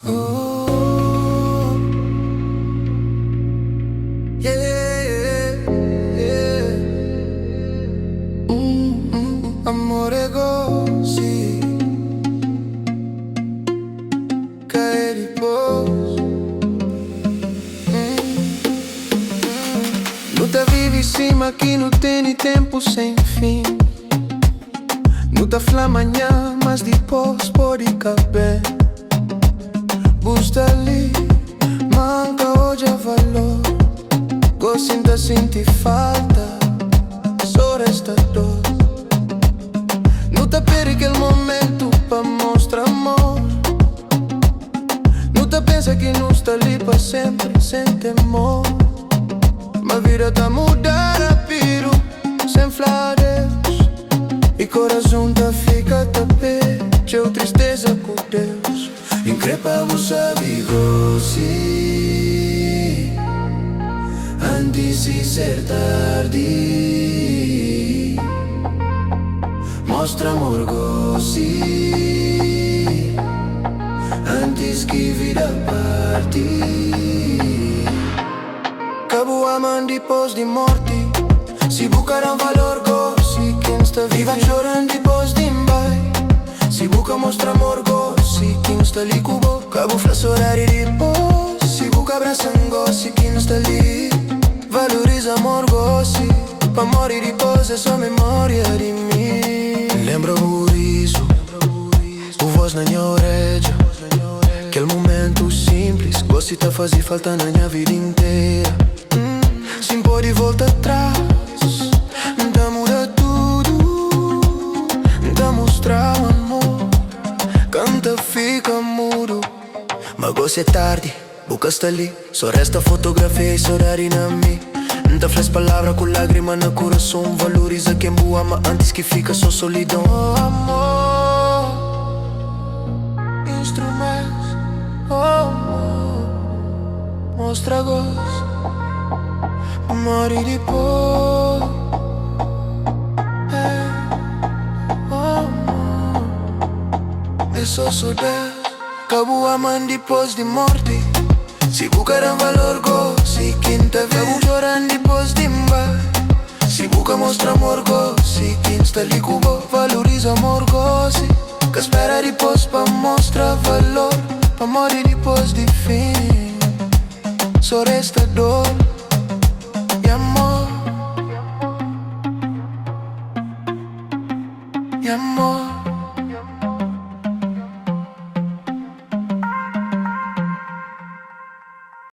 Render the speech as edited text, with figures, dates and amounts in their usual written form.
Oh, yeah, yeah. Amore così che riposo. Luta vive cima que não tem tempo sem fim. Luta flama amanhã, mas depois pode caber. Busta ali, manca hoje a valor. Gosto senti falta, só resta dor. Luta per aquele momento pra mostrar amor. Luta pensa que não está ali pra sempre, sem temor. Mas a vida tá mudar rápido, sem falar Deus. E coração tá fica tapete, eu tristeza com Deus. Increpa você così, antes de ser tarde. Mostra amor così, antes que vida partir. Cabo aman depois de morte, se buscarão valor così, quem está viva chorando depois de embai. Se busca mostra amor così, quem está ali cubo, cabo faz orar e depois. Se busca abraçam così, quem está ali valoriza amor così, pra morrer depois é só memória de mim. Lembra o riso, o voz na minha orelha, aquele momento simples, gosto de fazer falta na minha vida inteira. Sem poder voltar atrás, da muda tudo, da mostrar o amor, canta fica mudo. Mas gosto é tarde, boca está ali, só resta fotografia e saudade na mim. Não faz palavra com lágrima no coração, valoriza quem boa ama antes que fica só solidão. Oh amor, instrumentos, oh amor, mostra gosto, amor e depois. Oh amor, é só saudade, cabo amando depois de morte. Se buscarão valor così, quem tá vivo chorando depois de embar. Se busca mostra amor così, quem está ali cubo, valoriza amor così, que espera depois pra mostrar valor, pra morrer depois de fim. Só resta dor.